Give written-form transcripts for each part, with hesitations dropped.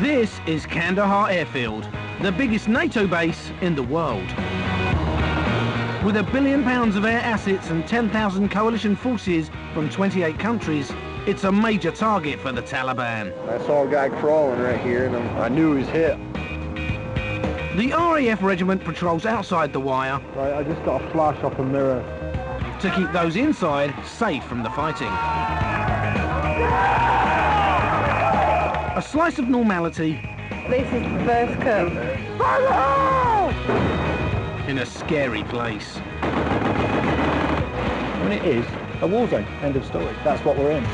This is Kandahar Airfield, the biggest NATO base in the world. With £1 billion of air assets and 10,000 coalition forces from 28 countries, it's a major target for the Taliban. I saw a guy crawling right here and I knew he was hit. The RAF regiment patrols outside the wire. Right, I just got a flash off a mirror. To keep those inside safe from the fighting. A slice of normality. This is the first come. In a scary place. When it is a war zone, end of story. That's what we're in.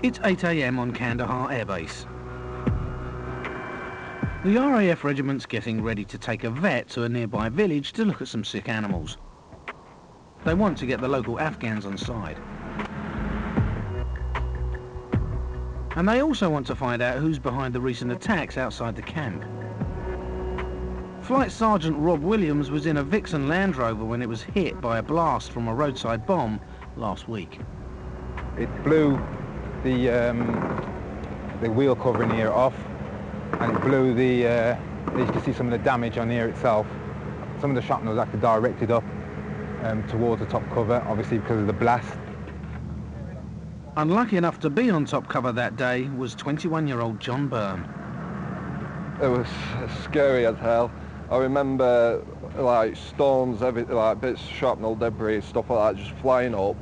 It's 8 AM on Kandahar Air Base. The RAF regiment's getting ready to take a vet to a nearby village to look at some sick animals. They want to get the local Afghans on side. And they also want to find out who's behind the recent attacks outside the camp. Flight Sergeant Rob Williams was in a Vixen Land Rover when it was hit by a blast from a roadside bomb last week. It blew the wheel covering here off, and it blew the, you can see some of the damage on here itself. Some of the shrapnel was actually directed up towards the top cover, obviously because of the blast. Unlucky enough to be on top cover that day was 21-year-old John Byrne. It was scary as hell. I remember like stones, like bits of shrapnel, debris, stuff like that just flying up.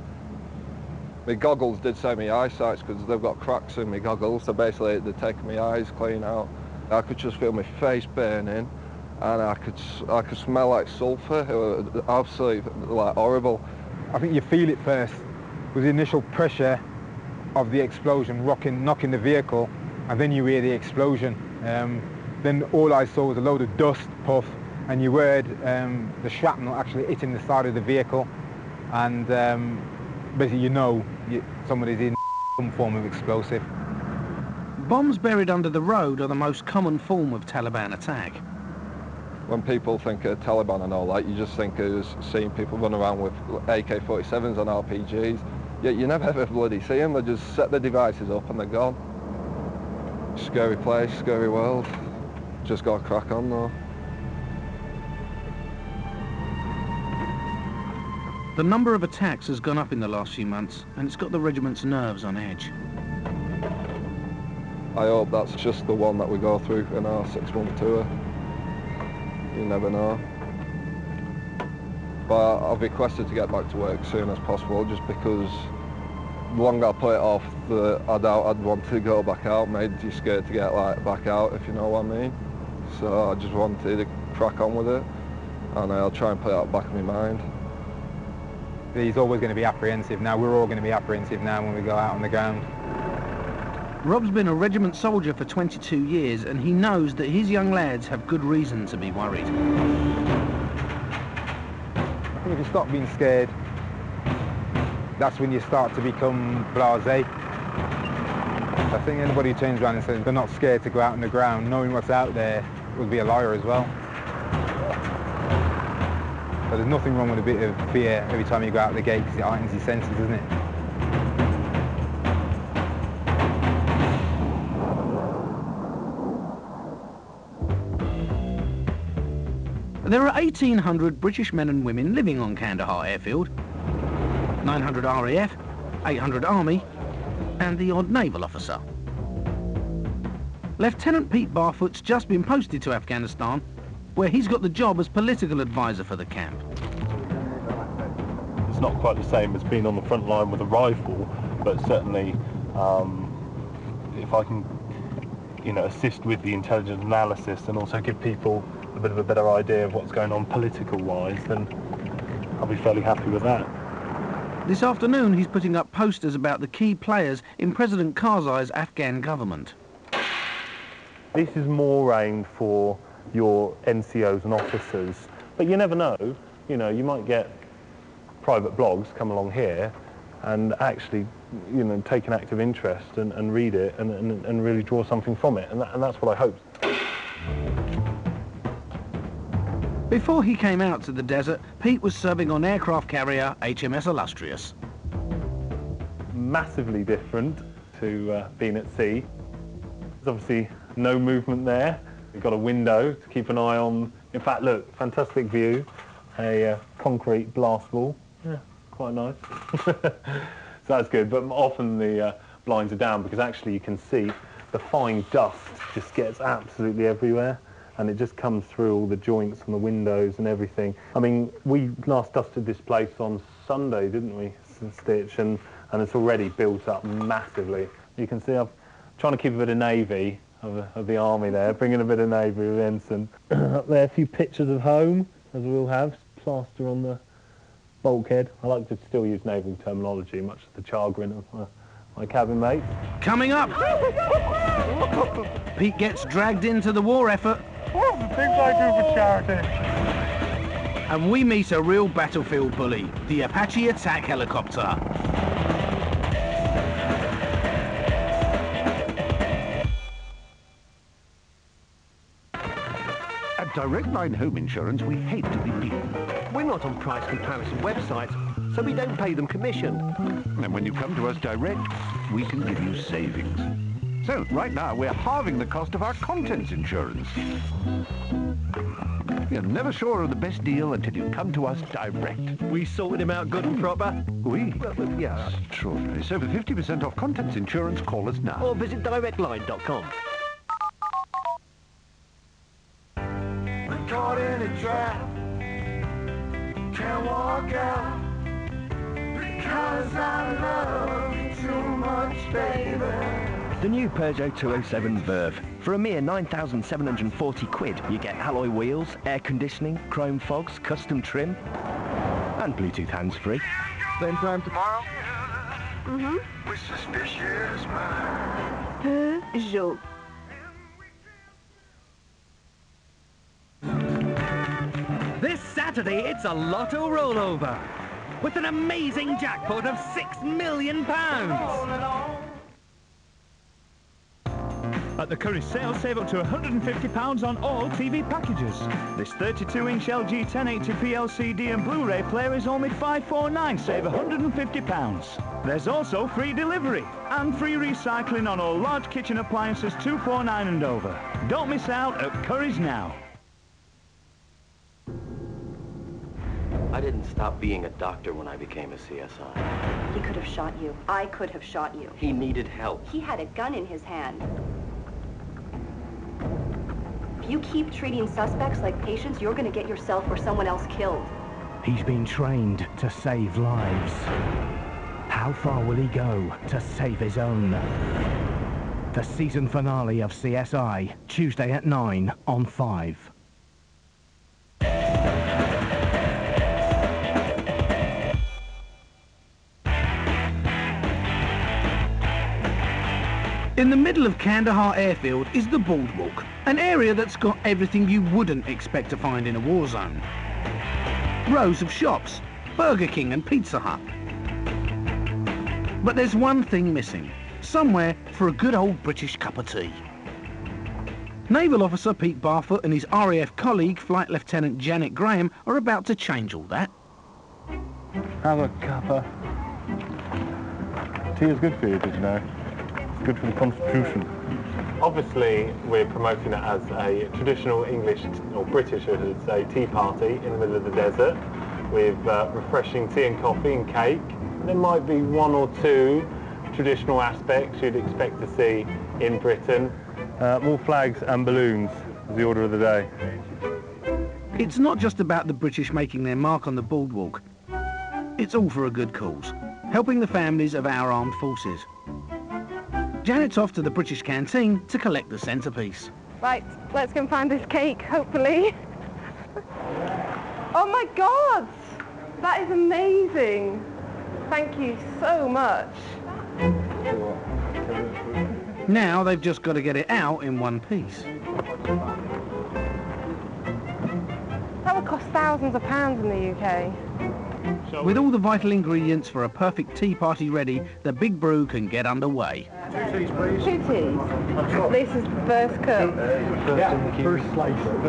My goggles did say my eyesight's because they've got cracks in my goggles, so basically they're taking my eyes clean out. I could just feel my face burning, and I could smell like sulphur. It was absolutely like horrible. I think you feel it first with the initial pressure of the explosion knocking the vehicle, and then you hear the explosion. Then all I saw was a load of dust puff, and you heard the shrapnel actually hitting the side of the vehicle, and basically you know somebody's in some form of explosive. Bombs buried under the road are the most common form of Taliban attack. When people think of Taliban and all that, you just think of seeing people run around with AK-47s and RPGs. Yet you never ever bloody see them. They just set the devices up and they're gone. Scary place, scary world. Just got to crack on though. The number of attacks has gone up in the last few months, and it's got the regiment's nerves on edge. I hope that's just the one that we go through in our 6-month tour. You never know. But I've requested to get back to work as soon as possible, just because the longer I put it off, I doubt I'd want to go back out. Made you scared to get like back out, if you know what I mean. So I just wanted to crack on with it, and I'll try and put it out back in my mind. He's always going to be apprehensive now. We're all going to be apprehensive now when we go out on the ground. Rob's been a regiment soldier for 22 years, and he knows that his young lads have good reason to be worried. I think if you stop being scared, that's when you start to become blasé. I think anybody who turns around and says they're not scared to go out on the ground, knowing what's out there, would be a liar as well. But there's nothing wrong with a bit of fear every time you go out the gate, because it heightens your senses, doesn't it? There are 1,800 British men and women living on Kandahar Airfield, 900 RAF, 800 Army, and the odd naval officer. Lieutenant Pete Barfoot's just been posted to Afghanistan, where he's got the job as political advisor for the camp. It's not quite the same as being on the front line with a rifle, but certainly if I can, assist with the intelligence analysis and also give people a bit of a better idea of what's going on political-wise, then I'll be fairly happy with that. This afternoon he's putting up posters about the key players in President Karzai's Afghan government. This is more aimed for your NCOs and officers, but you never know. You might get private blogs come along here and actually, you know, take an active interest and read it and really draw something from it, and that's what I hope. Before he came out to the desert, Pete was serving on aircraft carrier HMS Illustrious. Massively different to being at sea. There's obviously no movement there. We've got a window to keep an eye on. In fact, look, fantastic view. A concrete blast wall. Yeah, quite nice. So that's good, but often the blinds are down because actually you can see the fine dust just gets absolutely everywhere, and it just comes through all the joints on the windows and everything. I mean, we last dusted this place on Sunday, didn't we, Stitch? And it's already built up massively. You can see I'm trying to keep a bit of navy of the army there, bringing a bit of navy with Ensign. Up there, a few pictures of home, as we'll have, plaster on the bulkhead. I like to still use naval terminology, much to the chagrin of my cabin mates. Coming up, Pete gets dragged into the war effort. Oh, the things I do for charity. And we meet a real battlefield bully, the Apache attack helicopter. At Direct Line Home Insurance, we hate to be beaten. We're not on price comparison websites, so we don't pay them commission. And when you come to us direct, we can give you savings. So, right now, we're halving the cost of our contents insurance. You're never sure of the best deal until you come to us direct. We sorted him out good and proper. We? Well, yeah. Extraordinary. So for 50% off contents insurance, call us now. Or visit directline.com. We're caught in a trap. Can't walk out. Because I love you too much, baby. The new Peugeot 207 Verve. For a mere 9,740 quid, you get alloy wheels, air conditioning, chrome fogs, custom trim, and Bluetooth hands-free. Same time tomorrow? Mm-hmm. With suspicious mind. Peugeot. This Saturday, it's a lotto rollover with an amazing jackpot of £6 million. At the Curry sale, save up to £150 on all TV packages. This 32-inch LG 1080p LCD and Blu-ray player is only $549, save £150. There's also free delivery and free recycling on all large kitchen appliances $249 and over. Don't miss out at Curry's now. I didn't stop being a doctor when I became a CSI. He could have shot you. I could have shot you. He needed help. He had a gun in his hand. If you keep treating suspects like patients, you're going to get yourself or someone else killed. He's been trained to save lives. How far will he go to save his own? The season finale of CSI, Tuesday at 9 on 5. In the middle of Kandahar airfield is the Boardwalk, an area that's got everything you wouldn't expect to find in a war zone. Rows of shops, Burger King and Pizza Hut. But there's one thing missing, somewhere for a good old British cup of tea. Naval Officer Pete Barfoot and his RAF colleague, Flight Lieutenant Janet Graham, are about to change all that. Have a cuppa. Tea is good for you, did you know? It's good for the constitution. Obviously, we're promoting it as a traditional English, or British, I should say, tea party in the middle of the desert with refreshing tea and coffee and cake. There might be one or two traditional aspects you'd expect to see in Britain. More flags and balloons is the order of the day. It's not just about the British making their mark on the Boardwalk. It's all for a good cause, helping the families of our armed forces. Janet's off to the British canteen to collect the centrepiece. Right, let's go and find this cake, hopefully. Oh my God! That is amazing. Thank you so much. Now they've just got to get it out in one piece. That would cost thousands of pounds in the UK. With all the vital ingredients for a perfect tea party ready, the big brew can get underway. 2 teas, please. 2 teas. This is the first cup. First slice. Cup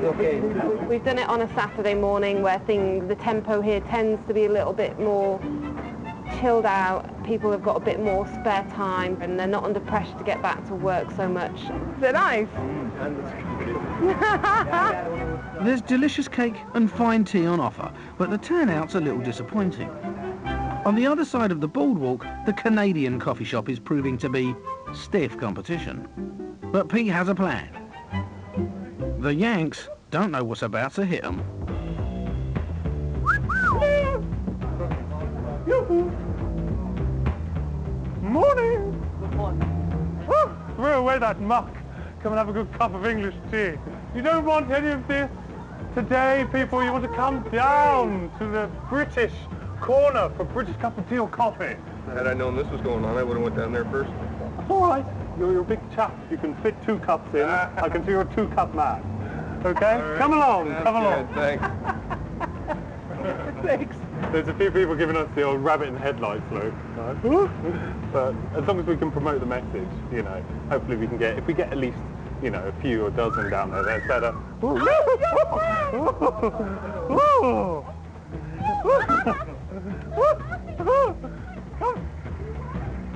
of tea. We've done it on a Saturday morning where the tempo here tends to be a little bit more chilled out. People have got a bit more spare time and they're not under pressure to get back to work so much. Is it nice? There's delicious cake and fine tea on offer, but the turnout's a little disappointing. On the other side of the boardwalk, the Canadian coffee shop is proving to be stiff competition. But Pete has a plan. The Yanks don't know what's about to hit them. Morning! Oh, throw away that muck. Come and have a good cup of English tea. You don't want any of this today, people. You want to come down to the British corner for British cup of tea or coffee. Had I known this was going on, I would have went down there first. That's all right. You're a big chap. You can fit 2 cups in. I can see you're a 2-cup man. Okay? Right. Come along. That's come along. Good, thanks. Thanks. There's a few people giving us the old rabbit in headlights look. But as long as we can promote the message, you know, hopefully we can get, if we get at least, you know, a few or dozen down there, that's better. Do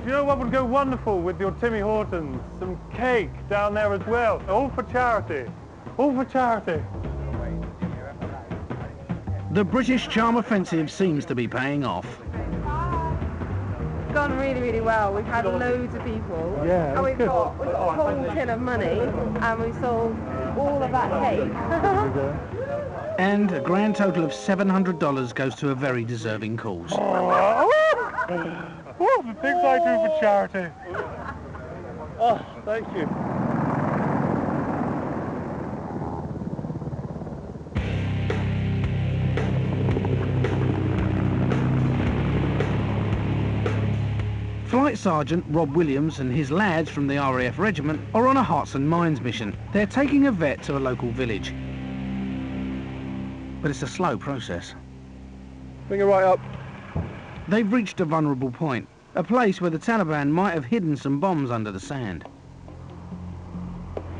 you know what would go wonderful with your Timmy Hortons? Some cake down there as well. All for charity. All for charity. The British charm offensive seems to be paying off. It's gone really, really well. We've had loads of people. Yeah, and we've got a whole tin of money and we sold all of that cake. And a grand total of $700 goes to a very deserving cause. Oh, the things I do for charity. Oh, thank you. Flight Sergeant Rob Williams and his lads from the RAF regiment are on a Hearts and Minds mission. They're taking a vet to a local village. But it's a slow process. Bring it right up. They've reached a vulnerable point, a place where the Taliban might have hidden some bombs under the sand.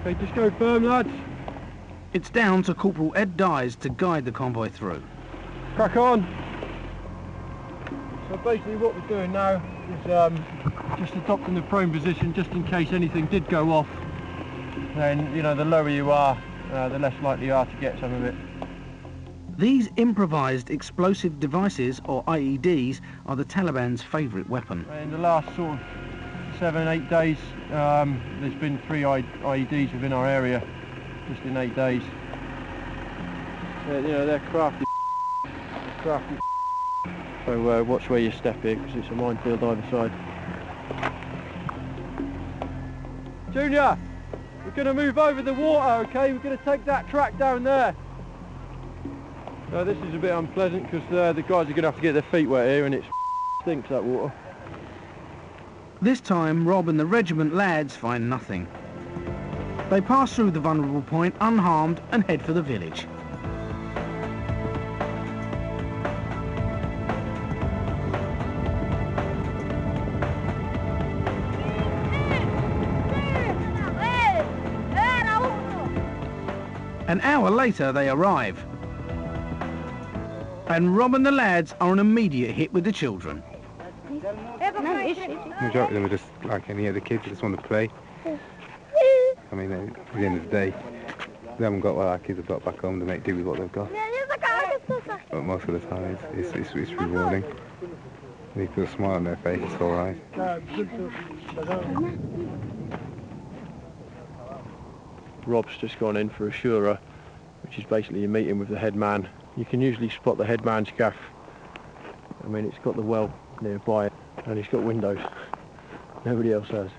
Okay, just go firm, lads. It's down to Corporal Ed Dyes to guide the convoy through. Crack on. So basically what we're doing now is just adopting the prone position just in case anything did go off. Then, you know, the lower you are, the less likely you are to get some of it. These improvised explosive devices, or IEDs, are the Taliban's favourite weapon. In the last sort of 7-8 days, there's been 3 IEDs within our area, just in 8 days. You know, they're crafty. So watch where you step in, because it's a minefield either side. Junior, we're going to move over the water, okay? We're going to take that track down there. Now this is a bit unpleasant because the guys are going to have to get their feet wet here and it stinks, that water. This time, Rob and the regiment lads find nothing. They pass through the vulnerable point unharmed and head for the village. An hour later, they arrive. And Rob and the lads are an immediate hit with the children. The majority of them are just like any other kids, they just want to play. I mean, at the end of the day, they haven't got what our kids have got back home, to make do with what they've got. But most of the time, it's rewarding. They put a smile on their face, it's all right. Rob's just gone in for a shura, which is basically a meeting with the head man. You can usually spot the head man's gaff. I mean, it's got the well nearby and it's got windows. Nobody else has.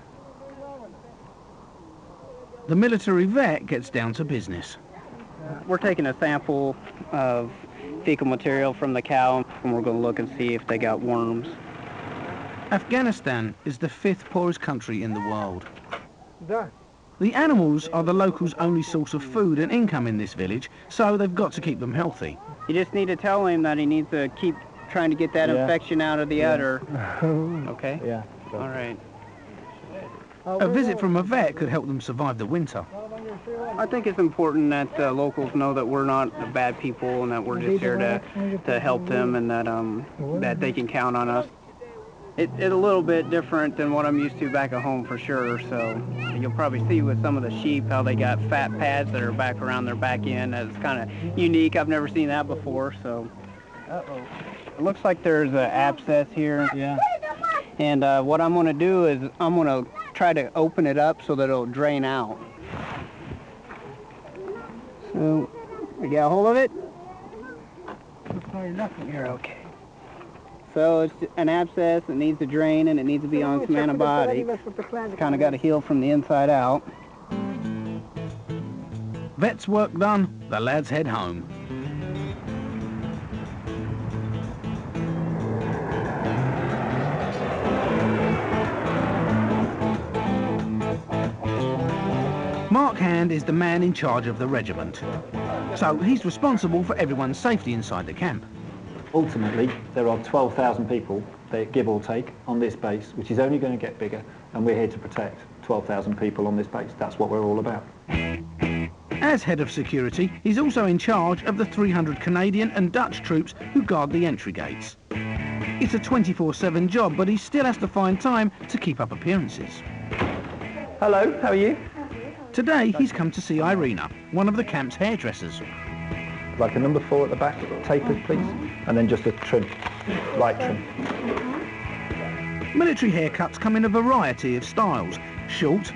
The military vet gets down to business. We're taking a sample of fecal material from the cow and we're going to look and see if they got worms. Afghanistan is the 5th poorest country in the world. The animals are the locals' only source of food and income in this village, so they've got to keep them healthy. You just need to tell him that he needs to keep trying to get that infection out of the udder. Okay? Yeah. All right. A visit from a vet could help them survive the winter. I think it's important that locals know that we're not bad people and that we're just here to help them, and that that they can count on us. It's a little bit different than what I'm used to back at home for sure, so you'll probably see with some of the sheep how they got fat pads that are back around their back end. That's kind of unique. I've never seen that before, so. Uh-oh. It looks like there's an abscess here. Yeah. And what I'm going to do is I'm going to try to open it up so that it'll drain out. So, we got a hold of it? There's nothing here, okay. So it's an abscess, it needs to drain, and it needs to be on some antibiotics. It's kind of got to heal from the inside out. Vet's work done, the lads head home. Mark Hand is the man in charge of the regiment, so he's responsible for everyone's safety inside the camp. Ultimately, there are 12,000 people, give or take, on this base, which is only going to get bigger, and we're here to protect 12,000 people on this base. That's what we're all about. As head of security, he's also in charge of the 300 Canadian and Dutch troops who guard the entry gates. It's a 24/7 job, but he still has to find time to keep up appearances. Hello, how are you? Today, he's come to see Irina, one of the camp's hairdressers. Like a number 4 at the back, tapered, please, and then just a trim, light trim. Military haircuts come in a variety of styles: short,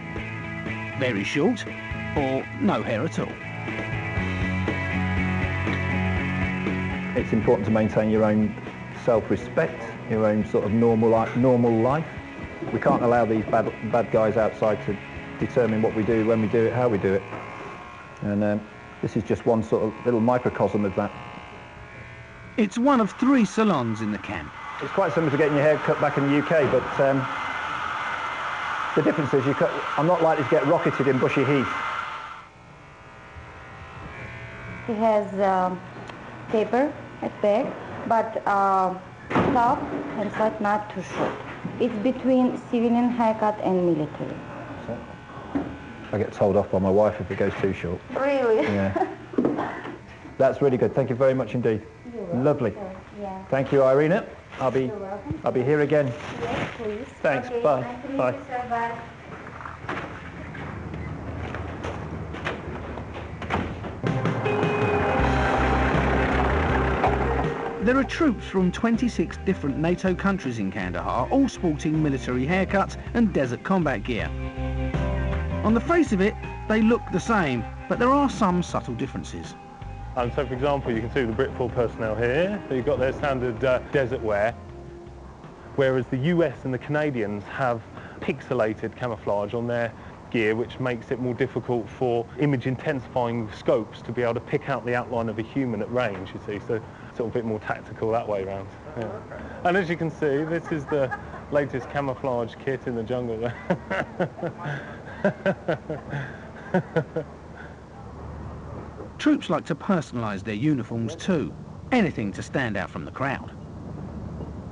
very short, or no hair at all. It's important to maintain your own self-respect, your own sort of normal life. We can't allow these bad guys outside to determine what we do, when we do it, how we do it. And this is just one sort of little microcosm of that. It's one of 3 salons in the camp. It's quite similar to getting your hair cut back in the UK, but the difference is I'm not likely to get rocketed in Bushy Heath. He has taper at back, but top and side not too short. It's between civilian haircut and military. I get told off by my wife if it goes too short. Really? Yeah. That's really good. Thank you very much indeed. Lovely. Sure. Yeah. Thank you, Irina. I'll be here again. Yes, please. Thanks. Okay. Bye. Nice to meet Bye. you, sir. Bye. There are troops from 26 different NATO countries in Kandahar, all sporting military haircuts and desert combat gear. On the face of it, they look the same, but there are some subtle differences. So for example, you can see the Britful personnel here, so you've got their standard desert wear, whereas the US and the Canadians have pixelated camouflage on their gear, which makes it more difficult for image intensifying scopes to be able to pick out the outline of a human at range, you see, so it's a little bit more tactical that way around. Yeah. And as you can see, this is the latest camouflage kit in the jungle. Troops like to personalise their uniforms too, anything to stand out from the crowd.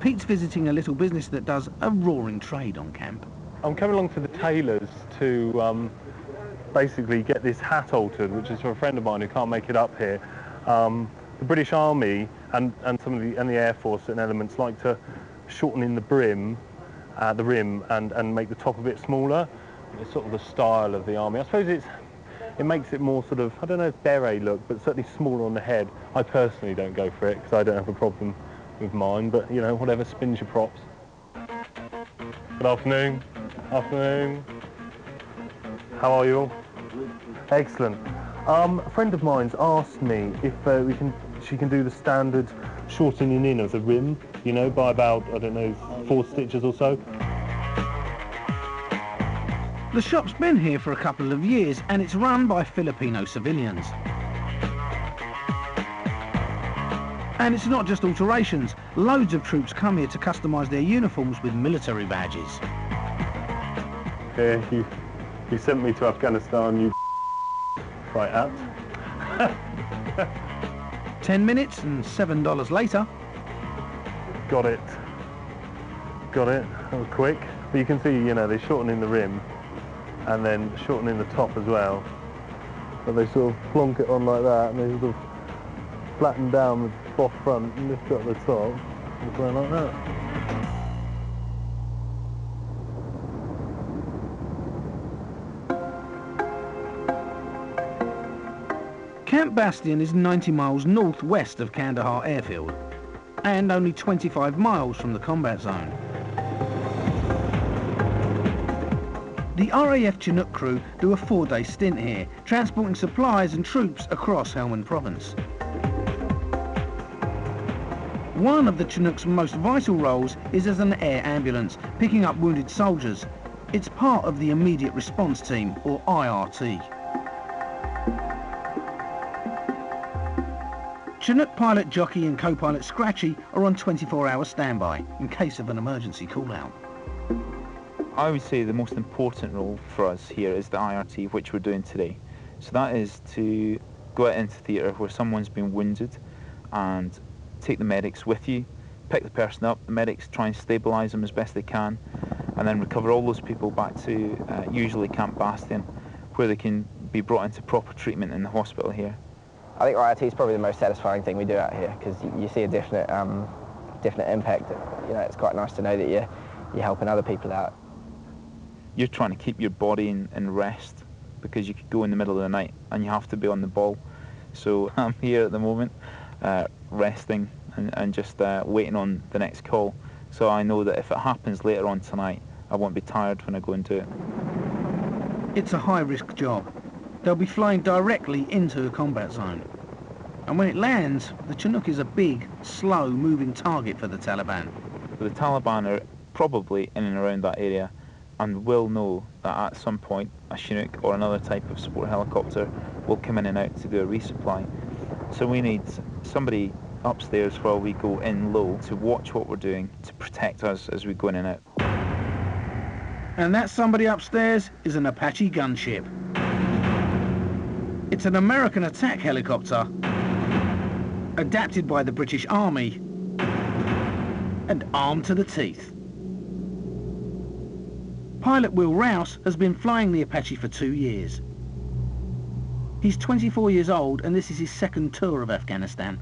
Pete's visiting a little business that does a roaring trade on camp. I'm coming along to the tailors to basically get this hat altered, which is for a friend of mine who can't make it up here. The British Army and the Air Force and elements like to shorten in the rim and make the top a bit smaller. It's sort of the style of the army. I suppose it makes it more sort of, I don't know if beret look, but certainly smaller on the head. I personally don't go for it because I don't have a problem with mine, but you know, whatever spins your props. Good afternoon. Afternoon. How are you all? Excellent. A friend of mine's asked me if she can do the standard shortening in of the rim, you know, by about, I don't know, 4 stitches or so. The shop's been here for a couple of years and it's run by Filipino civilians. And it's not just alterations. Loads of troops come here to customise their uniforms with military badges. Here, you You sent me to Afghanistan, you right out. 10 minutes and $7 later. Got it. Got it. That was quick. But you can see, you know, they're shortening the rim and then shortening the top as well. But they sort of plonk it on like that and they sort of flatten down the boss front and lift up the top and go like that. Camp Bastion is 90 miles northwest of Kandahar airfield and only 25 miles from the combat zone. The RAF Chinook crew do a 4-day stint here, transporting supplies and troops across Helmand province. One of the Chinook's most vital roles is as an air ambulance, picking up wounded soldiers. It's part of the Immediate Response Team, or IRT. Chinook pilot Jockey and co-pilot Scratchy are on 24-hour standby in case of an emergency call-out. I would say the most important role for us here is the IRT, which we're doing today. So that is to go out into theatre where someone's been wounded and take the medics with you, pick the person up, the medics try and stabilise them as best they can, and then recover all those people back to usually Camp Bastion, where they can be brought into proper treatment in the hospital here. I think IRT is probably the most satisfying thing we do out here, because you see a definite impact. You know, it's quite nice to know that you're helping other people out. You're trying to keep your body in rest, because you could go in the middle of the night and you have to be on the ball. So I'm here at the moment, resting and just waiting on the next call. So I know that if it happens later on tonight, I won't be tired when I go and do it. It's a high-risk job. They'll be flying directly into a combat zone. And when it lands, the Chinook is a big, slow-moving target for the Taliban. The Taliban are probably in and around that area and will know that at some point a Chinook or another type of support helicopter will come in and out to do a resupply. So we need somebody upstairs while we go in low to watch what we're doing, to protect us as we go in and out. And that somebody upstairs is an Apache gunship. It's an American attack helicopter, adapted by the British Army and armed to the teeth. Pilot Will Rouse has been flying the Apache for 2 years. He's 24 years old and this is his second tour of Afghanistan.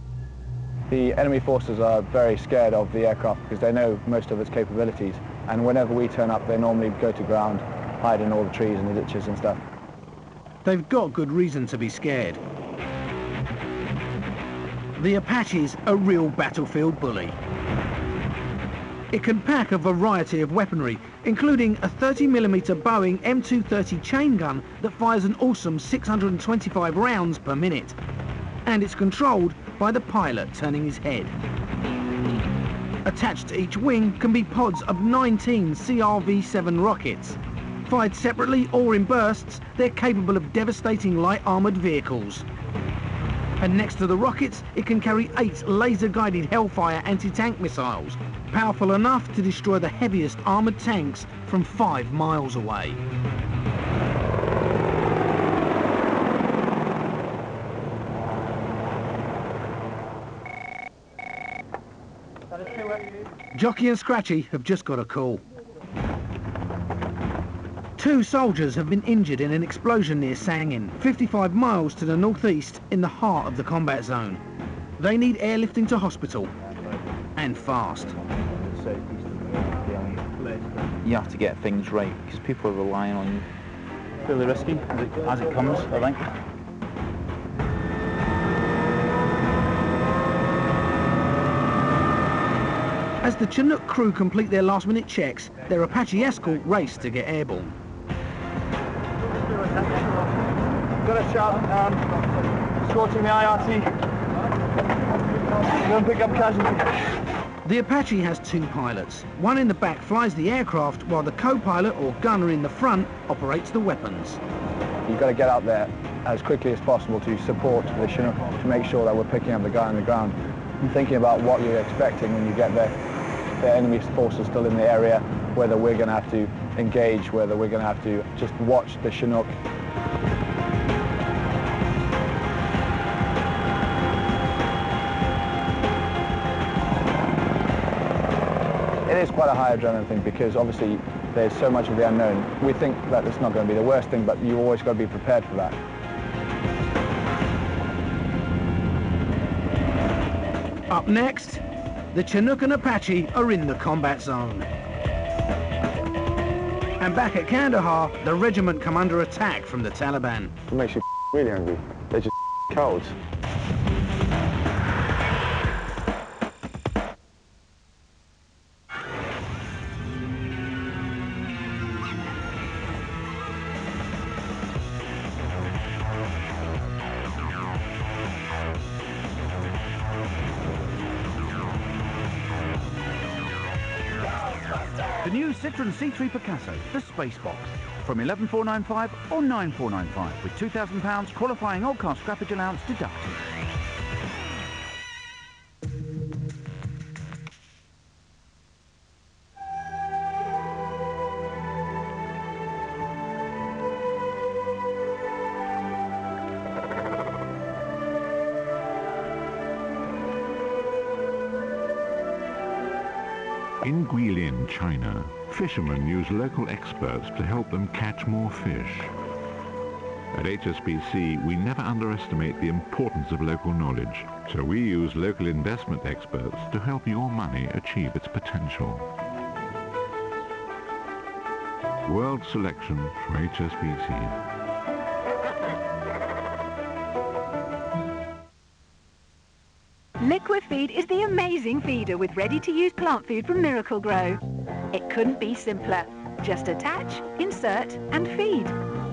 The enemy forces are very scared of the aircraft because they know most of its capabilities, and whenever we turn up they normally go to ground, hide in all the trees and the ditches and stuff. They've got good reason to be scared. The Apache's a real battlefield bully. It can pack a variety of weaponry, including a 30mm Boeing M230 chain gun that fires an awesome 625 rounds per minute. And it's controlled by the pilot turning his head. Attached to each wing can be pods of 19 CRV-7 rockets. Fired separately or in bursts, they're capable of devastating light armoured vehicles. And next to the rockets, it can carry 8 laser-guided Hellfire anti-tank missiles, powerful enough to destroy the heaviest armoured tanks from 5 miles away. Jockey and Scratchy have just got a call. 2 soldiers have been injured in an explosion near Sangin, 55 miles to the northeast in the heart of the combat zone. They need airlifting to hospital, and fast. You have to get things right, because people are relying on you. Fairly risky, as it comes, I think. As the Chinook crew complete their last-minute checks, their Apache escort race to get airborne. Got a shot, escorting the IRT. Go and pick up casualty. The Apache has 2 pilots. One in the back flies the aircraft, while the co-pilot or gunner in the front operates the weapons. You've got to get out there as quickly as possible to support the Chinook, to make sure that we're picking up the guy on the ground and thinking about what you're expecting when you get there. The enemy forces still in the area, whether we're going to have to engage, whether we're going to have to just watch the Chinook. It is quite a high adrenaline thing because obviously there's so much of the unknown. We think that it's not going to be the worst thing, but you've always got to be prepared for that. Up next, the Chinook and Apache are in the combat zone. And back at Kandahar, the regiment come under attack from the Taliban. It makes you really angry. They're just cowards. The new Citroen C3 Picasso, the Space Box, from 11,495 or 9,495 with £2,000 qualifying old car scrappage allowance deducted. In Guilin, China, fishermen use local experts to help them catch more fish. At HSBC, we never underestimate the importance of local knowledge, so we use local investment experts to help your money achieve its potential. World selection for HSBC. Liquifeed is the amazing feeder with ready-to-use plant food from Miracle Grow. It couldn't be simpler. Just attach, insert and feed.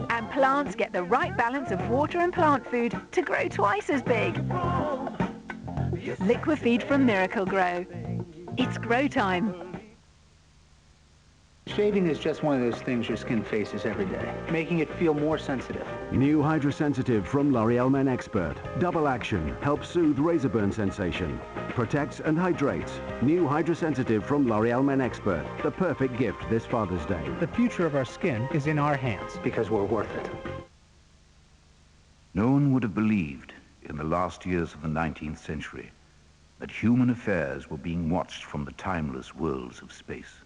And plants get the right balance of water and plant food to grow twice as big. Liquifeed from Miracle Grow. It's grow time. Shaving is just one of those things your skin faces every day, making it feel more sensitive. New Hydrosensitive from L'Oreal Men Expert. Double action, helps soothe razor burn sensation. Protects and hydrates. New Hydrosensitive from L'Oreal Men Expert. The perfect gift this Father's Day. The future of our skin is in our hands because we're worth it. No one would have believed in the last years of the 19th century that human affairs were being watched from the timeless worlds of space.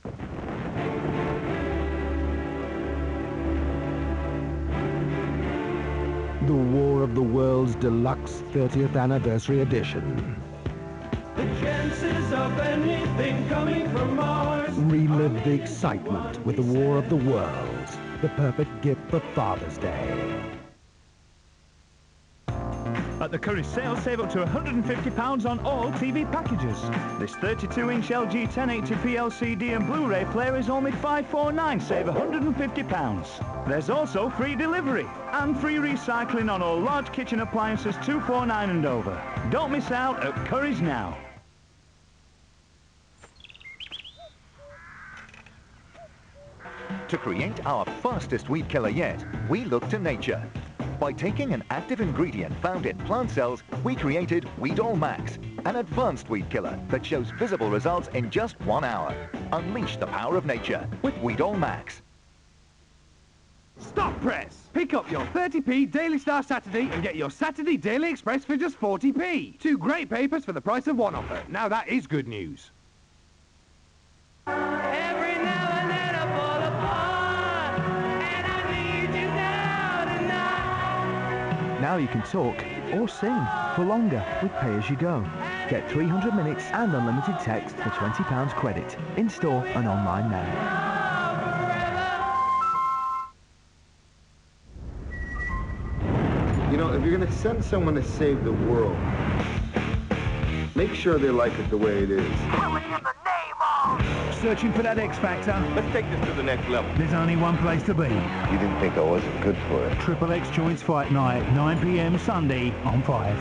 The War of the Worlds Deluxe 30th Anniversary Edition. The chances of anything coming from Mars. Relive the excitement with the War of the Worlds. The perfect gift for Father's Day. At the Curry sale, save up to £150 on all TV packages. This 32-inch LG 1080p LCD and Blu-ray player is only $549, save £150. There's also free delivery and free recycling on all large kitchen appliances $249 and over. Don't miss out at Curry's now. To create our fastest weed killer yet, we look to nature. By taking an active ingredient found in plant cells, we created Weedol Max, an advanced weed killer that shows visible results in just 1 hour. Unleash the power of nature with Weedol Max. Stop press! Pick up your 30p Daily Star Saturday and get your Saturday Daily Express for just 40p. 2 great papers for the price of 1 offer. Now that is good news. Now you can talk or sing for longer with Pay As You Go. Get 300 minutes and unlimited text for £20 credit. In-store and online now. You know, if you're going to send someone to save the world, make sure they like it the way it is. Searching for that X Factor? Let's take this to the next level. There's only one place to be. You didn't think I wasn't good for it. Triple X Joints Fight Night, 9 p.m. Sunday on 5.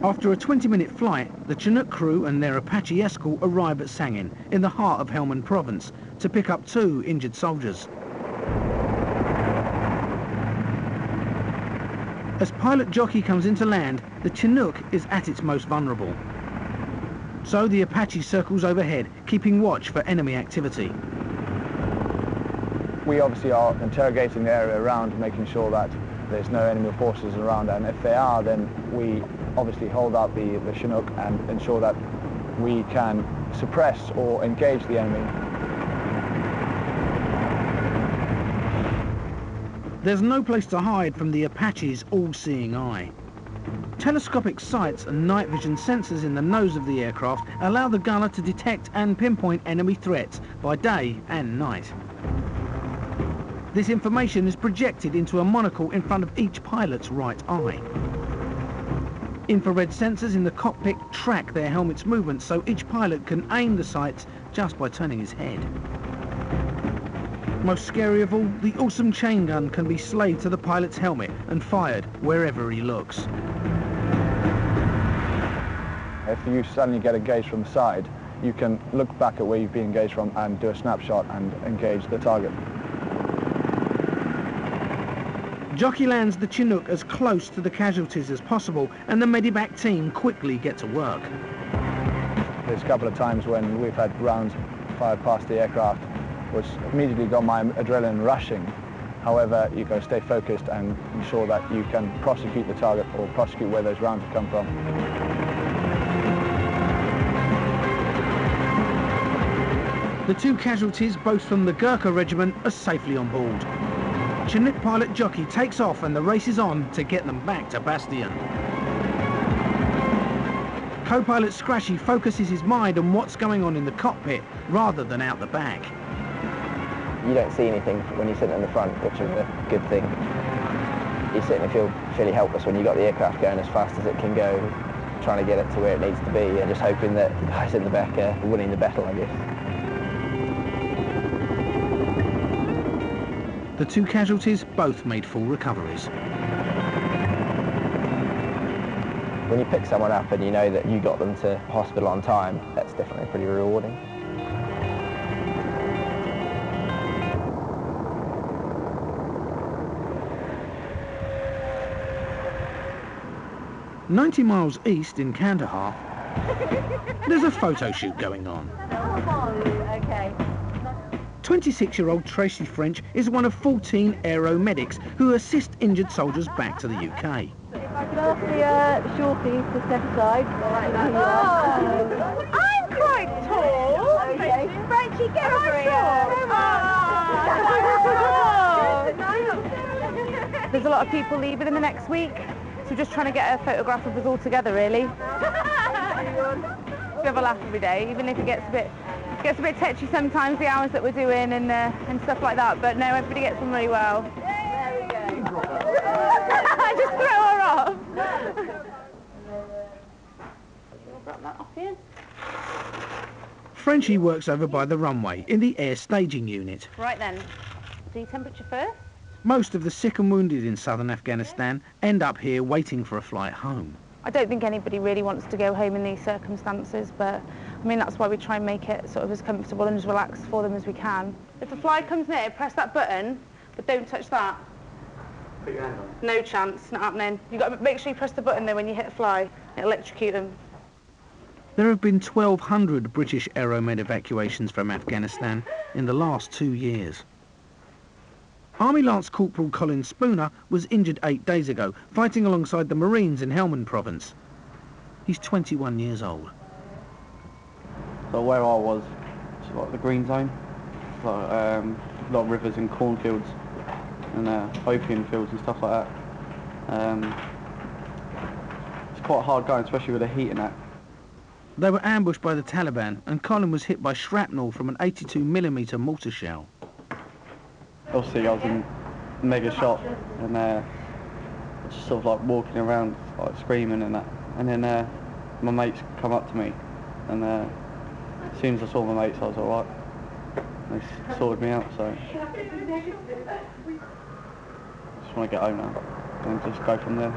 After a 20-minute flight, the Chinook crew and their Apache escort arrive at Sangin, in the heart of Helmand Province, to pick up 2 injured soldiers. As pilot jockey comes into land, the Chinook is at its most vulnerable. So the Apache circles overhead, keeping watch for enemy activity. We obviously are interrogating the area around, making sure that there's no enemy forces around, and if they are, then we obviously hold out the Chinook and ensure that we can suppress or engage the enemy. There's no place to hide from the Apache's all-seeing eye. Telescopic sights and night vision sensors in the nose of the aircraft allow the gunner to detect and pinpoint enemy threats by day and night. This information is projected into a monocle in front of each pilot's right eye. Infrared sensors in the cockpit track their helmet's movements so each pilot can aim the sights just by turning his head. Most scary of all, the awesome chain gun can be slayed to the pilot's helmet and fired wherever he looks. If you suddenly get engaged from the side, you can look back at where you've been engaged from and do a snapshot and engage the target. Jockey lands the Chinook as close to the casualties as possible and the Medivac team quickly get to work. There's a couple of times when we've had rounds fired past the aircraft, which immediately got my adrenaline rushing. However, you've got to stay focused and ensure that you can prosecute the target or prosecute where those rounds have come from. The two casualties, both from the Gurkha regiment, are safely on board. Chinook pilot jockey takes off and the race is on to get them back to Bastion. Co-pilot Scratchy focuses his mind on what's going on in the cockpit rather than out the back. You don't see anything when you're sitting in the front, which is a good thing. You sit and feel fairly helpless when you've got the aircraft going as fast as it can go, trying to get it to where it needs to be, and just hoping that the guys in the back are winning the battle, I guess. The two casualties both made full recoveries. When you pick someone up and you know that you got them to hospital on time, that's definitely pretty rewarding. "90 miles east in Kandahar, there's a photo shoot going on. Okay. 26-year-old Tracy French is one of 14 aero medics who assist injured soldiers back to the UK. Could ask the shorty to step aside. I'm quite tall. Okay. Frenchy, get over here. There's a lot of people leaving in the next week, so we're just trying to get a photograph of us all together, really. We have a laugh every day, even if it gets a bit touchy sometimes, the hours that we're doing and stuff like that, but no, everybody gets on really well. There we go. I just throw her off. Drop that off here. Frenchy works over by the runway in the air staging unit. Right then, do temperature first. Most of the sick and wounded in southern Afghanistan end up here waiting for a flight home. I don't think anybody really wants to go home in these circumstances, but I mean, that's why we try and make it sort of as comfortable and as relaxed for them as we can. If the fly comes near, press that button, but don't touch that. Put your hand on. No chance, not happening. You've got to make sure you press the button though when you hit a fly. It'll electrocute them. There have been 1,200 British Aeromed evacuations from Afghanistan in the last 2 years. Army Lance Corporal Colin Spooner was injured 8 days ago, fighting alongside the Marines in Helmand province. He's 21 years old. So where I was, it's like the green zone, like a lot of rivers and cornfields and opium fields and stuff like that. It's quite hard going, especially with the heat and that. They were ambushed by the Taliban and Colin was hit by shrapnel from an 82mm mortar shell. Obviously I was in mega shock and just sort of like walking around like screaming and that, and then my mates come up to me and as soon as I saw my mates I was alright. They sorted me out, so I just want to get home now and just go from there.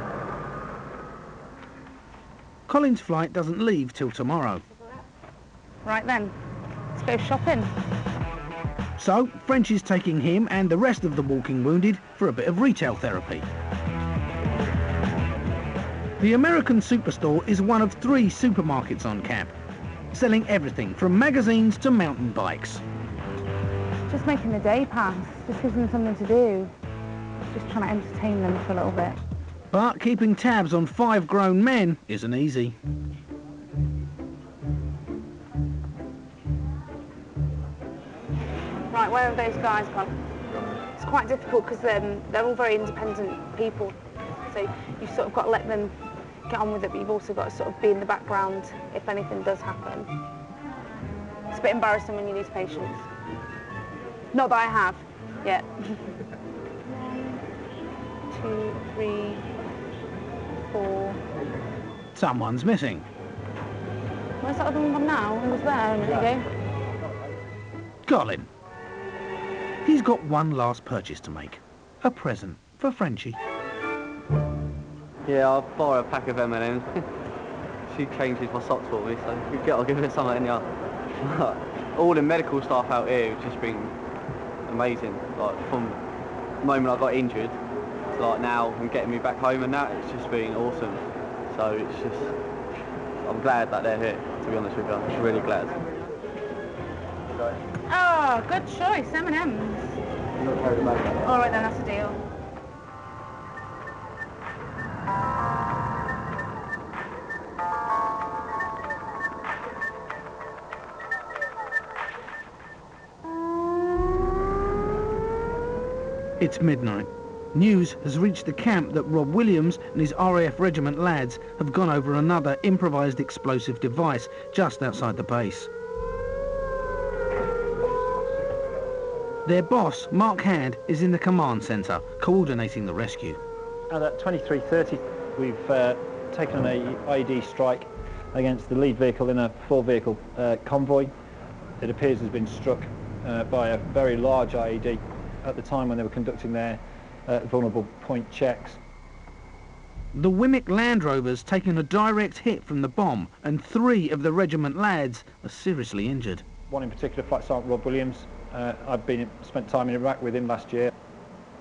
Colin's flight doesn't leave till tomorrow. Right then, let's go shopping. So, French is taking him and the rest of the walking wounded for a bit of retail therapy. The American Superstore is one of 3 supermarkets on camp, selling everything from magazines to mountain bikes. Just making the day pass, just gives them something to do. Just trying to entertain them for a little bit. But keeping tabs on 5 grown men isn't easy. Right, where have those guys gone? It's quite difficult because they're all very independent people. So you've sort of got to let them get on with it, but you've also got to sort of be in the background if anything does happen. It's a bit embarrassing when you lose patience. Not that I have yet. 1, 2, 3, 4. Someone's missing. Where's that other one gone now? It was there a minute ago. Colin. He's got one last purchase to make. A present for Frenchy. Yeah, I'll buy a pack of M&Ms. She changes my socks for me, so I'll give her something in here. All the medical staff out here have just been amazing. Like from the moment I got injured to like now and getting me back home and that, it's just been awesome. So it's just, I'm glad that they're here, to be honest with you. I'm just really glad. Oh, good choice, M&Ms. All right then, that's a deal. It's midnight. News has reached the camp that Rob Williams and his RAF regiment lads have gone over another improvised explosive device just outside the base. Their boss, Mark Hand, is in the command centre, coordinating the rescue. At 23:30, we've taken an IED strike against the lead vehicle in a 4-vehicle convoy. It appears has been struck by a very large IED at the time when they were conducting their vulnerable point checks. The Wimmick Land Rover's taken a direct hit from the bomb, and 3 of the regiment lads are seriously injured. One in particular, Flight Sergeant Rob Williams. I've spent time in Iraq with him last year.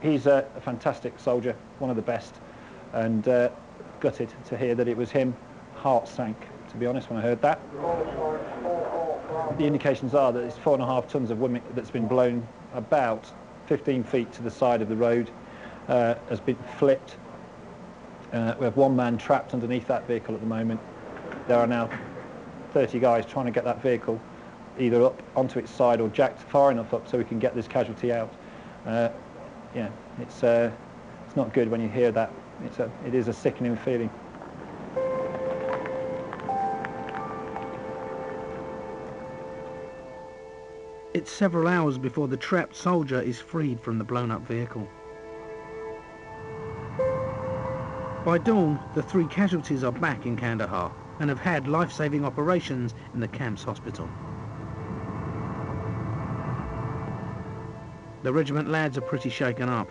He's a fantastic soldier, one of the best, and gutted to hear that it was him. Heart sank, to be honest, when I heard that. The indications are that it's 4.5 tons of Wimmick that's been blown about 15 feet to the side of the road, has been flipped. We have 1 man trapped underneath that vehicle at the moment. There are now 30 guys trying to get that vehicle either up onto its side or jacked far enough up so we can get this casualty out. Yeah, it's not good when you hear that. It is a sickening feeling. It's several hours before the trapped soldier is freed from the blown-up vehicle. By dawn, the 3 casualties are back in Kandahar and have had life-saving operations in the camp's hospital. The regiment lads are pretty shaken up.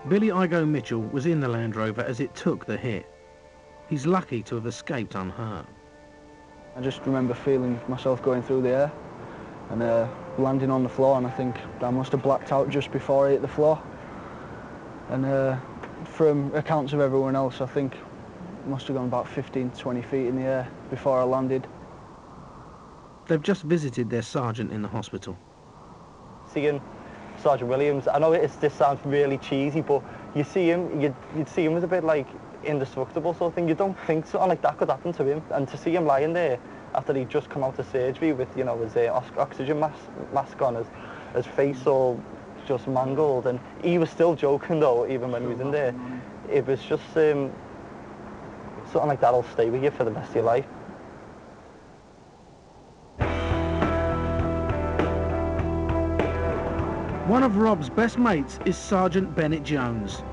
Billy Igo Mitchell was in the Land Rover as it took the hit. He's lucky to have escaped unhurt. I just remember feeling myself going through the air and landing on the floor, and I think I must have blacked out just before I hit the floor. And from accounts of everyone else, I think I must have gone about 15 to 20 feet in the air before I landed. They've just visited their sergeant in the hospital. Seeing Sergeant Williams, I know this sounds really cheesy, but you see him, you'd see him as a bit like indestructible sort of thing. You don't think something like that could happen to him, and to see him lying there after he'd just come out of surgery with, you know, his oxygen mask on, his face all just mangled, and he was still joking though, even when he was in there. It was just something like that'll stay with you for the rest of your life. One of Rob's best mates is Sergeant Bennett Jones.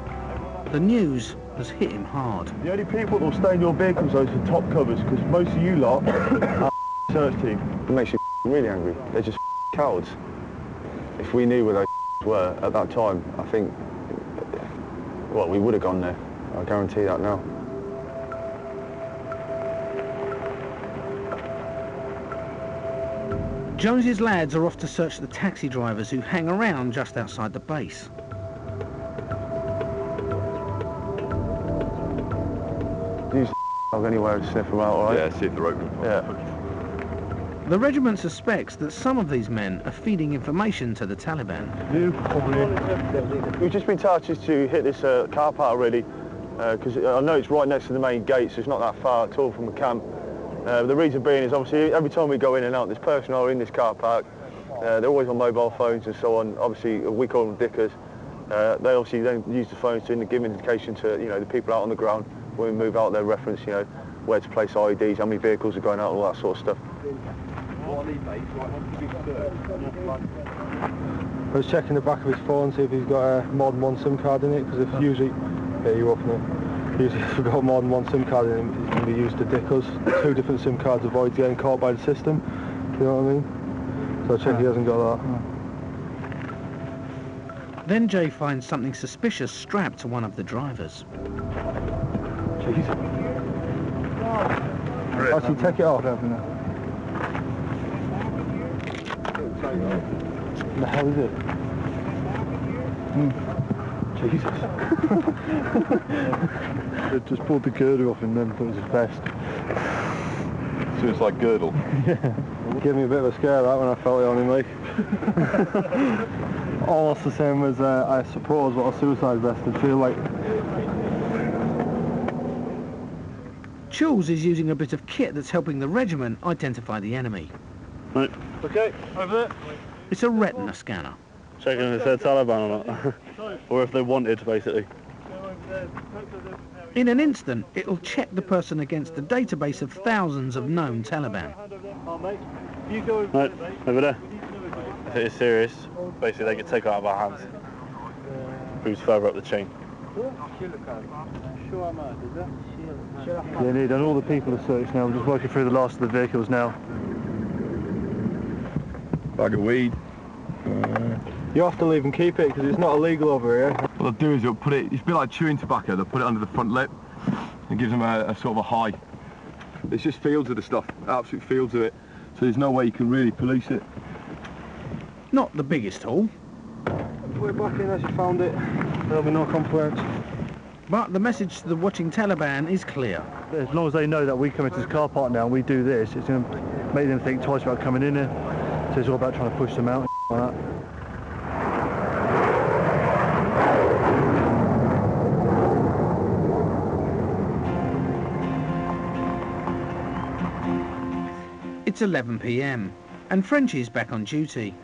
The news has hit him hard. The only people that will stay in your vehicles are the top covers, because most of you lot are search team. It makes you really angry. They're just cowards. If we knew where those were at that time, I think, well, we would have gone there. I guarantee that now. Jones's lads are off to search the taxi drivers who hang around just outside the base. I'll go anywhere to sniff them out, all right? Yeah, see if they're open. Yeah. The regiment suspects that some of these men are feeding information to the Taliban. We've just been tasked to hit this car park, really, because I know it's right next to the main gate, so it's not that far at all from the camp. The reason being is obviously every time we go in and out, there's personnel in this car park. They're always on mobile phones and so on. Obviously, we call them dickers. They obviously then use the phones to give indication to the people out on the ground when we move out. They reference where to place IEDs, how many vehicles are going out, all that sort of stuff. I was checking the back of his phone, see if he's got more than one SIM card in it, because if usually, you open it. Usually if we've got more than one SIM card in it, it's going to be used to dick us. 2 different SIM cards avoids getting caught by the system. You know what I mean? So I check he hasn't got that. Then Jay finds something suspicious strapped to one of the drivers. Jeez. Actually, take it off. What the hell is it? Jesus. They just pulled the girdle off and then put it as a vest. So it's like girdle? Yeah. Gave me a bit of a scare that when I felt it on him, like. Almost the same as, I suppose, what a suicide vest would feel like. Jules is using a bit of kit that's helping the regiment identify the enemy. Right. Okay, over there. It's a retina scanner. Checking if they're Taliban or not. Or if they wanted, basically. In an instant, it'll check the person against a database of thousands of known Taliban. Right, over there. If it is serious, basically they get taken out of our hands. Who's further up the chain? Yeah, indeed, and all the people are searched now. We're just working through the last of the vehicles now. Bag of weed. You have to leave and keep it because it's not illegal over here. What they'll do is they'll put it, it's a bit like chewing tobacco, they'll put it under the front lip and gives them a sort of a high. It's just fields of the stuff, absolute fields of it, so there's no way you can really police it. Not the biggest haul. We're back in as you found it. There'll be no complaints. But the message to the watching Taliban is clear. As long as they know that we come into this car park now and we do this, it's going to make them think twice about coming in here. So it's all about trying to push them out and like that. It's 11 p.m. and Frenchy's back on duty.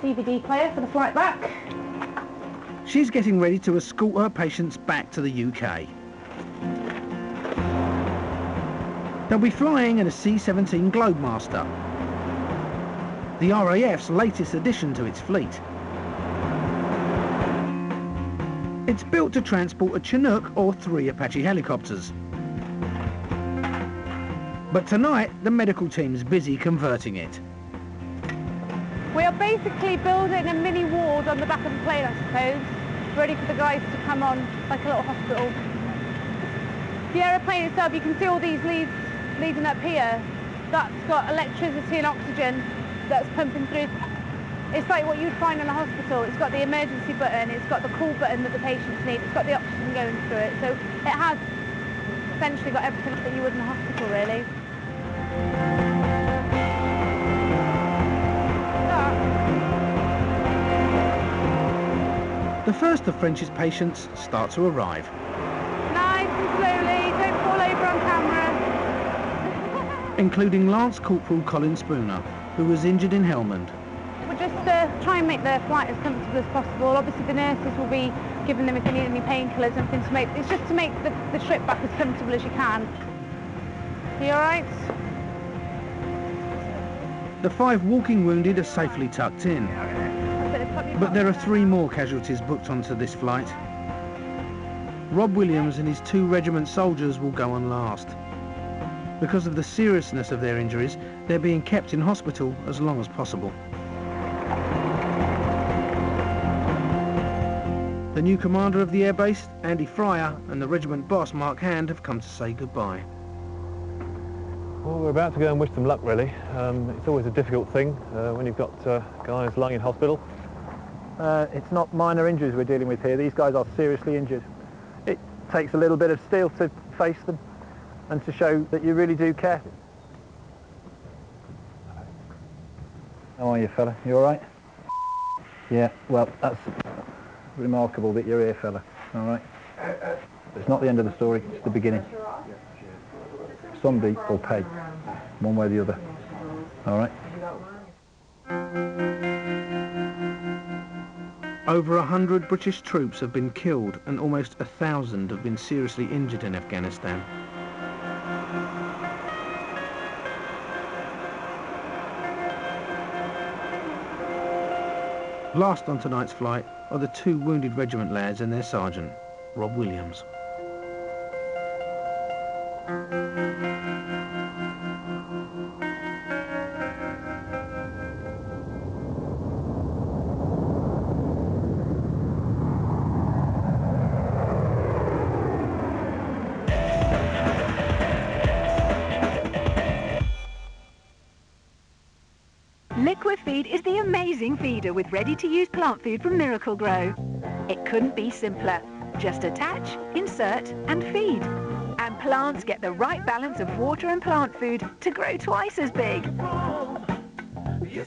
DVD player for the flight back. She's getting ready to escort her patients back to the UK. They'll be flying in a C-17 Globemaster, the RAF's latest addition to its fleet. It's built to transport a Chinook or 3 Apache helicopters. But tonight, the medical team's busy converting it. We are basically building a mini ward on the back of the plane, I suppose, ready for the guys to come on, like a little hospital. The aeroplane itself, you can see all these leads leading up here. That's got electricity and oxygen that's pumping through. It's like what you'd find in a hospital. It's got the emergency button, it's got the call button that the patients need, it's got the oxygen going through it. So it has essentially got everything that you would in a hospital, really. The first of French's patients start to arrive. Nice and slowly, don't fall over on camera. Including Lance Corporal Colin Spooner, who was injured in Helmand. We'll just try and make their flight as comfortable as possible. Obviously the nurses will be giving them if they need any painkillers and things to make, it's just to make the trip back as comfortable as you can. Are you alright? The 5 walking wounded are safely tucked in. But there are 3 more casualties booked onto this flight. Rob Williams and his 2 regiment soldiers will go on last. Because of the seriousness of their injuries, they're being kept in hospital as long as possible. The new commander of the airbase, Andy Fryer, and the regiment boss, Mark Hand, have come to say goodbye. Well, we're about to go and wish them luck, really. It's always a difficult thing when you've got guys lying in hospital. It's not minor injuries we're dealing with here. These guys are seriously injured. It takes a little bit of steel to face them. and to show that you really do care. How are you, fella? You all right? Yeah, well, that's remarkable that you're here, fella. All right? It's not the end of the story, it's the beginning. Somebody will pay, one way or the other. All right? Over 100 British troops have been killed and almost 1,000 have been seriously injured in Afghanistan. Last on tonight's flight are the 2 wounded regiment lads and their sergeant, Rob Williams. Liquifeed is the amazing feeder with ready-to-use plant food from Miracle Grow. It couldn't be simpler. Just attach, insert and feed. And plants get the right balance of water and plant food to grow twice as big.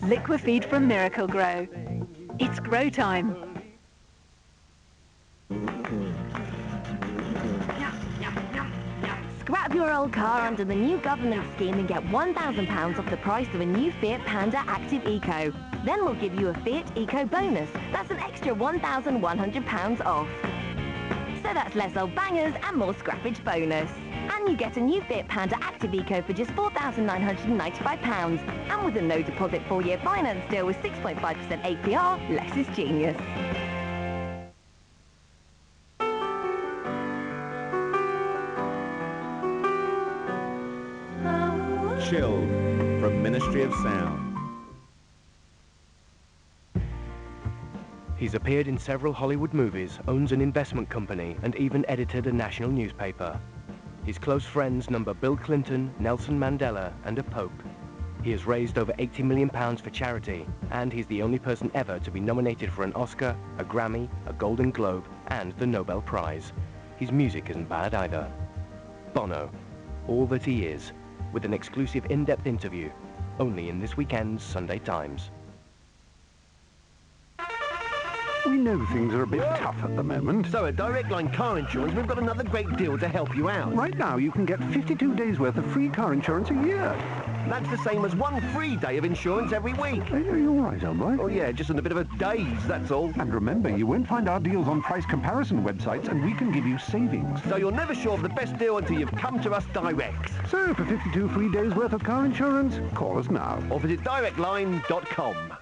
Liquifeed from Miracle Grow. It's grow time. Scrap your old car under the new government scheme and get £1,000 off the price of a new Fiat Panda Active Eco. Then we'll give you a Fiat Eco bonus. That's an extra £1,100 off. So that's less old bangers and more scrappage bonus. And you get a new Fiat Panda Active Eco for just £4,995. And with a no deposit 4-year finance deal with 6.5% APR, less is genius. Chill from Ministry of Sound. He's appeared in several Hollywood movies, owns an investment company, and even edited a national newspaper. His close friends number Bill Clinton, Nelson Mandela, and a Pope. He has raised over £80 million for charity, and he's the only person ever to be nominated for an Oscar, a Grammy, a Golden Globe, and the Nobel Prize. His music isn't bad either. Bono, all that he is, with an exclusive in-depth interview, only in this weekend's Sunday Times. We know things are a bit tough at the moment. So at Direct Line Car Insurance, we've got another great deal to help you out. Right now, you can get 52 days worth of free car insurance a year. That's the same as 1 free day of insurance every week. Are you all right, old boy? Oh yeah, just in a bit of a daze, that's all. And remember, you won't find our deals on price comparison websites, and we can give you savings. So you're never sure of the best deal until you've come to us direct. So for 52 free days worth of car insurance, call us now. Or visit directline.com.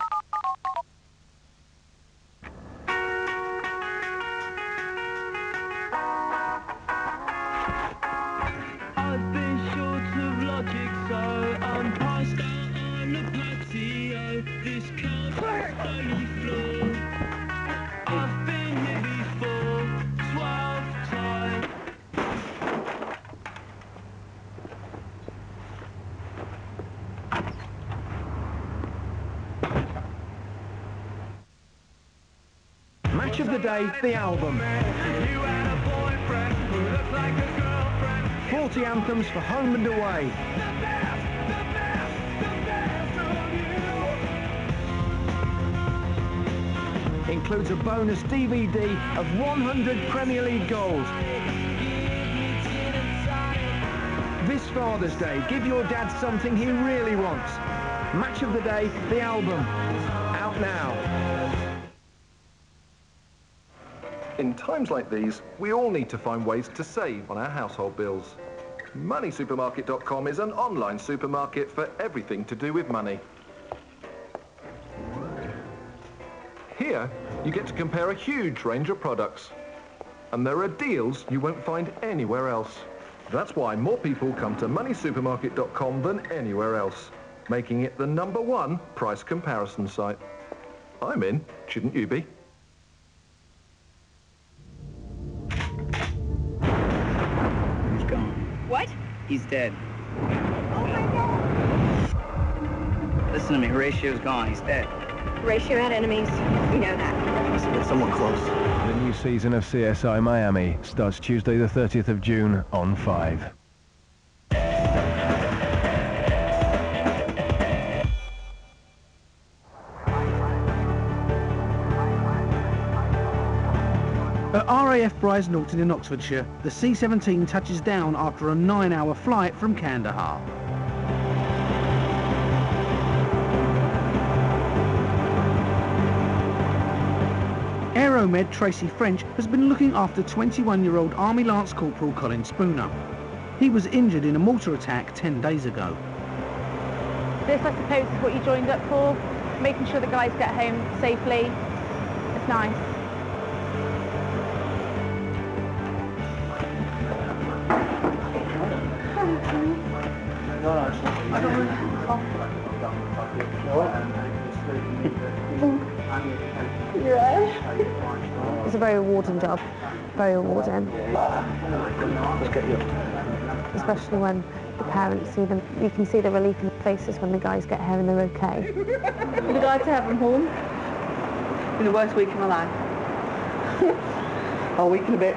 Match of the day, the album. 40 anthems for home and away. Includes a bonus DVD of 100 Premier League goals. This Father's Day, give your dad something he really wants. Match of the day, the album. Out now. In times like these, we all need to find ways to save on our household bills. MoneySupermarket.com is an online supermarket for everything to do with money. Here, you get to compare a huge range of products. And there are deals you won't find anywhere else. That's why more people come to MoneySupermarket.com than anywhere else, making it the #1 price comparison site. I'm in, shouldn't you be? What? He's dead. Oh my God! Listen to me, Horatio's gone. He's dead. Horatio had enemies. We know that. Must have been someone close. The new season of CSI Miami starts Tuesday the 30th of June on 5. RAF Bryce Norton in Oxfordshire, the C-17 touches down after a 9-hour flight from Kandahar. Aeromed Tracy French has been looking after 21-year-old Army Lance Corporal Colin Spooner. He was injured in a mortar attack 10 days ago. This, I suppose, is what you joined up for, making sure the guys get home safely. It's nice. It's a very rewarding job, very rewarding. Especially when the parents see them, you can see the relief in their faces when the guys get here and they're okay. Would you like to have them home? In the worst week of my life. A week and a bit.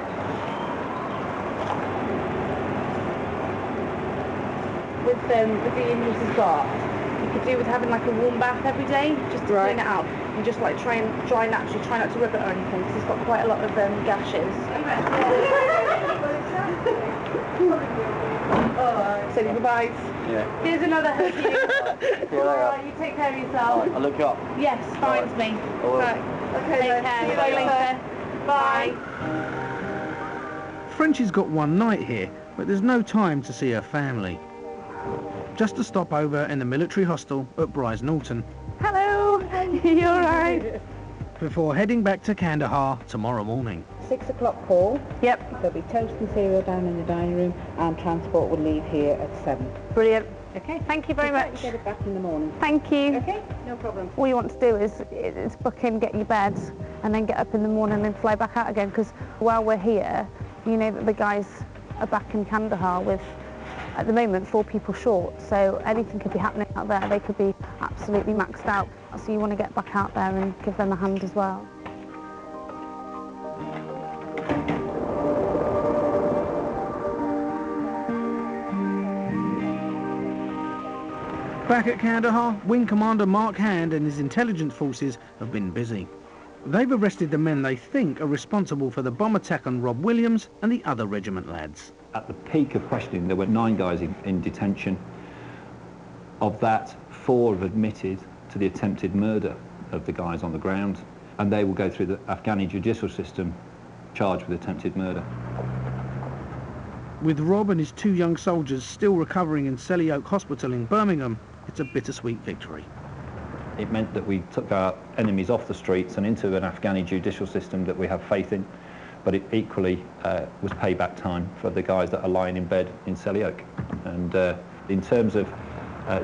With the injuries he's got, you could do with having like a warm bath every day, just to clean it out, and just like try and dry naturally, try not to rip it or anything, because he's got quite a lot of gashes. Say goodbyes. Yeah. Here's another hug. Alright, you take care of yourself. I'll look you up. Yes, find me. Right. Okay, take care. See you later. Bye. Frenchy's got one night here, but there's no time to see her family. Just a stopover in the military hostel at Bryce Norton. Hello. You alright? Before heading back to Kandahar tomorrow morning. 6 o'clock call. Yep. There'll be toast and cereal down in the dining room, and transport will leave here at 7. Brilliant. Okay. Thank you very much. Get it back in the morning. Thank you. Okay, no problem. All you want to do is book in, get your bed, and then get up in the morning and fly back out again, because while we're here, you know that the guys are back in Kandahar with, at the moment, 4 people short, so anything could be happening out there. They could be absolutely maxed out, so you want to get back out there and give them a hand as well. Back at Kandahar, Wing Commander Mark Hand and his intelligence forces have been busy. They've arrested the men they think are responsible for the bomb attack on Rob Williams and the other regiment lads. At the peak of questioning, there were 9 guys in detention. Of that, 4 have admitted to the attempted murder of the guys on the ground, and they will go through the Afghani judicial system charged with attempted murder. With Rob and his 2 young soldiers still recovering in Selly Oak Hospital in Birmingham, it's a bittersweet victory. It meant that we took our enemies off the streets and into an Afghani judicial system that we have faith in, but it equally was payback time for the guys that are lying in bed in Selly Oak. And in terms of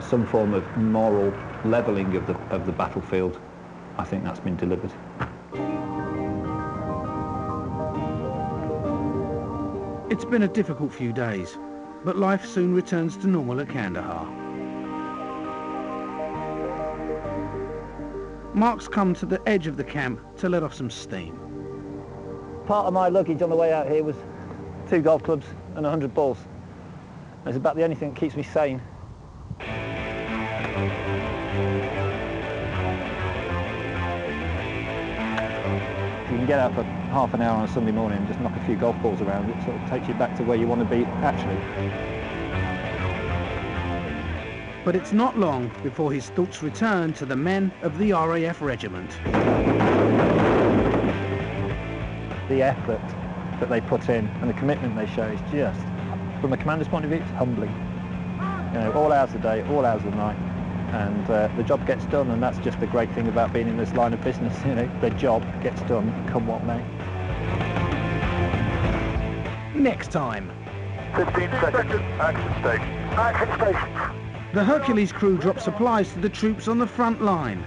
some form of moral levelling of the battlefield, I think that's been delivered. It's been a difficult few days, but life soon returns to normal at Kandahar. Mark's come to the edge of the camp to let off some steam. Part of my luggage on the way out here was 2 golf clubs and 100 balls. It's about the only thing that keeps me sane. You can get out for half an hour on a Sunday morning and just knock a few golf balls around. It sort of takes you back to where you want to be actually. But it's not long before his thoughts return to the men of the RAF regiment. The effort that they put in and the commitment they show is just, from a commander's point of view, it's humbling. You know, all hours of the day, all hours of the night, and the job gets done, and that's just the great thing about being in this line of business. You know, the job gets done, come what may. Next time. 15 seconds, action station. Action station. The Hercules crew drop supplies to the troops on the front line.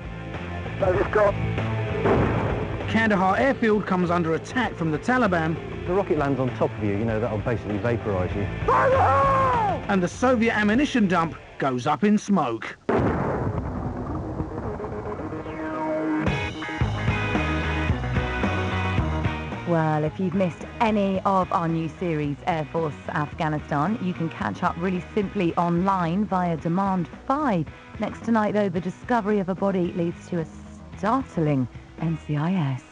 Kandahar airfield comes under attack from the Taliban. The rocket lands on top of you, you know, that'll basically vaporise you. And the Soviet ammunition dump goes up in smoke. Well, if you've missed any of our new series, Air Force Afghanistan, you can catch up really simply online via Demand 5. Next tonight, though, the discovery of a body leads to a startling NCIS.